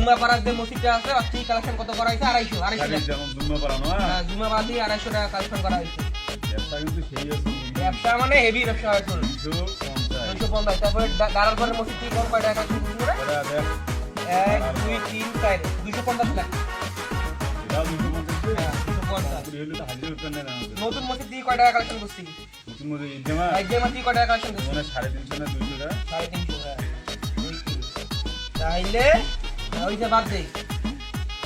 জুমাপাড়ার যে মসজিদটা আছে অস্ট্রি কালেকশন কত করা হয়েছে 250 যেমন জুম্মাপাড়া নয় হ্যাঁ জুমাপাড়া দিয়ে 250 টাকা কালেকশন করা হয়েছে ব্যবসা কিন্তু সেই আছে ব্যবসা মানে হেভি ব্যবসা হয়েছে 250 তারপরে দাঁড়ার পরে মসজিদ থেকে কয় টাকা কালেকশন করছিল রে 1 2 3 4 250 লাখ নতুন মসজিদ দিয়ে কয় টাকা কালেকশন করছি নতুন মধ্যে ইজমা দিয়ে কয় টাকা কালেকশন করছি মানে 350 না 200 টাকা 350 হ্যাঁ তাইলে ওইটা বাদ দেই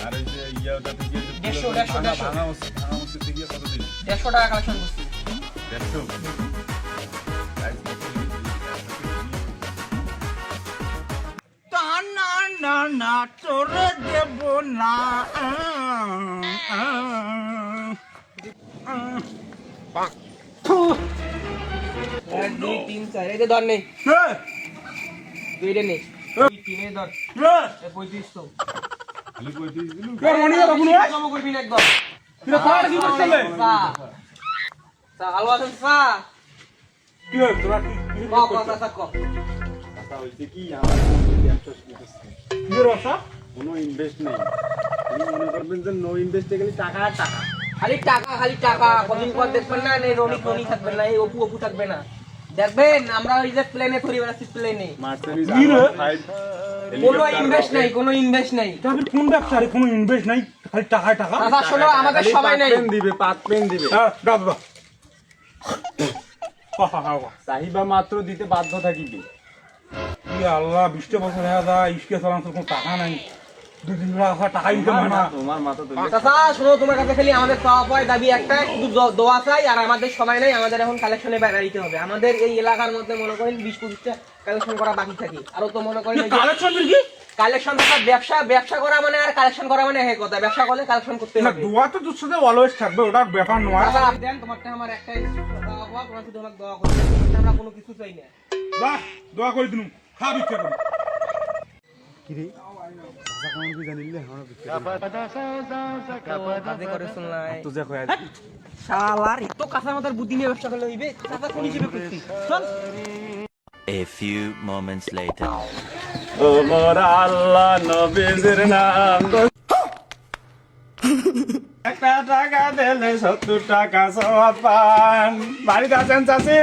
আর এই যে ইয়াটা থেকে 150 ভাঙা মসজিদ থেকে কত দিন 150 টাকা কালেকশন করছি 150 না তোরে দেব না 1 2 3 4 এই যে ধর নেই দুইটা নেই তিনে ধর 3500 খালি কই দিস দিলু কম করবি না একদম হালুয়া আছে কথা হইছে কি আমার ব্যবসা শুরু করছে কোনো ইনভেস্ট নেই আপনি মনে করবেন যে নো ইনভেস্টে গেলে টাকা আর টাকা খালি টাকা কদিন পর দেখবেন না এই রনি থাকবে না এই অপু থাকবে না দেখবেন আমরা ওই যে প্লেনে ঘুরি বেড়াচ্ছি প্লেনে মার্সেডিজ কোনো ইনভেস্ট নাই তবে কোন ব্যবসা রে কোনো ইনভেস্ট নাই খালি টাকা টাকা আসলে আমাদের সবাই নাই দিবে পাত পেন দিবে হ্যাঁ দাদা চাহিদা মাত্র দিতে বাধ্য থাকিবি আল্লাহ 20 বছর হয়ে যায় ইসকে চালানোর কোনো টাকা নাই 2-3 লাখ টাকা ইনকাম হয় না তোমার মাথা তো চাচা শোনো তোমার কাছে খালি আমাদের পাওয়া পাওয়ার দাবি একটাই শুধু দোয়া চাই আর আমাদের সময় নাই আমাদের এখন কালেকশনে বেড়াইতে হবে আমাদের এই এলাকার মধ্যে মনে করেন 20-25টা কালেকশন করা বাকি থাকে আর তো মনে করেন কালেকশন কি কালেকশন থাকা ব্যবসা করা মানে আর কালেকশন করা মানে এক কথা ব্যবসা করলে কালেকশন করতে না হবে দোয়া তো তোর সাথে অলওয়েজ থাকবে ওটা ব্যাপার নয় চাচা আপনি দেন তোমারটা আমার একটাই দোয়া পাওয়া তোমরা শুধু আমাকে দোয়া করতে আমরা কোনো কিছু চাই না বাহ দোয়া করে দিনু খা ভিক্ষা করি কাজে করে শুনলাই তো দেখো শালার এত কাঁচা মাথার বুদ্ধি নিয়ে ব্যবসা করলে হইবে চাচা কোন হিসেবে করছি চল A few moments later. Omar আল্লাহ নবীর নাম একটা টাকা দিলে 70 টাকা সওয়াব পান বাড়িতে আছেন চাচি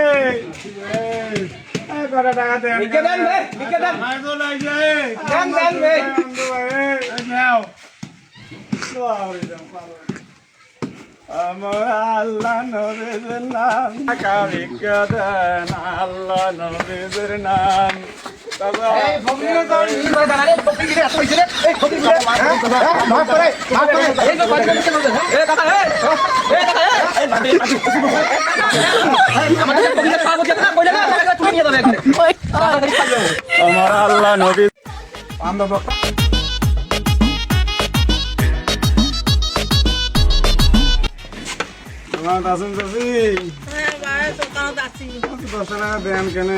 কত টাকা দেন লিখে দেন ভাই লিখে দেন ভাই তো লাগছে দেন দেন ভাই নাও আমার আল্লাহ নবীর নাম টাকা ভিক্ষা দেন আল্লাহ নবীর নাম এই ফকিরে তো এই করে দাঁড়ালে ফকিরে এত হইছে রে এই ফকিরে মার করে এই তো বাড়ি থেকে বলতে এই কথা এই কথা এই বাড়ি আমাদের ফকিরে পাবো যে না কইলা না তুমি নিয়ে যাবে এখানে আমার আল্লাহ নবী আমরা তোমার আছেন চাচি হ্যাঁ ভাই দোকানত আছি 10 টাকা দেন কেন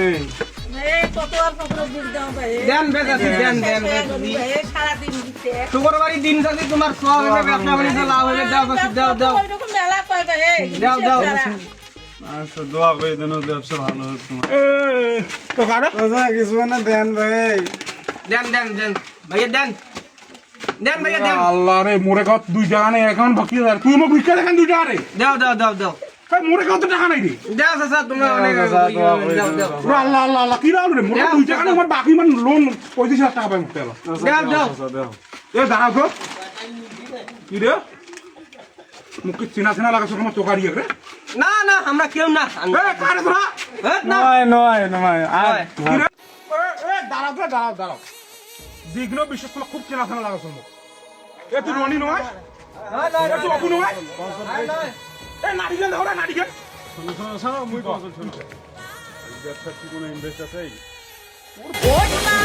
এই কত আর কত দিন দাও ভাই দেন বেজাতি দেন দেন ভাই সারা দিন দিতে শুক্রবারই দিন যাচ্ছে তোমার সব হবে ব্যবসা বাণিজ্য লাভ হবে দাও কাছে দাও দাও ওইরকম মেলা কয় ভাই দাও দাও আচ্ছা দোয়া করে দেন ব্যবসা ভালো হোক তোমার তো কারা চাচা কিছু না দেন ভাই দেন দেন দেন ভাইয়া দেন দেন ভাইয়া দেন আল্লাহ রে মোরে কত 2 টাকা নেই এখন বাকি আর তুই মোক ভিক্ষা দেখান 2 টাকা রে দাও দাও দাও দাও ভাই মোরে কত টাকা নাই রে দাও চাচা তোমরা অনেক দাও দাও ওরে আল্লাহ আল্লাহ আল্লাহ কি রাও রে মোরে 2 টাকা নেই আমার বাকি মান লোন 35000 টাকা পাই মুক্তি হলো দাও দাও দাও এ দাঁড়াও তো কি রে মুখ চিনা লাগাছ আমার তোকারি রে না না আমরা কেউ না এ কারে তোরা না নয় আর কি রে এ দাঁড়াও তো দাঁড়াও বিঘ্ন বিশেষ করে খুব চেনা লাগাছ মুখ এ তুই রনি নয় এ তুই অপু নয় এ নারিকেল দাও রে নারিকেল শোনো মুই কথা শুনো ব্যবসা কি কোনো ইনভেস্ট আছে ওই মা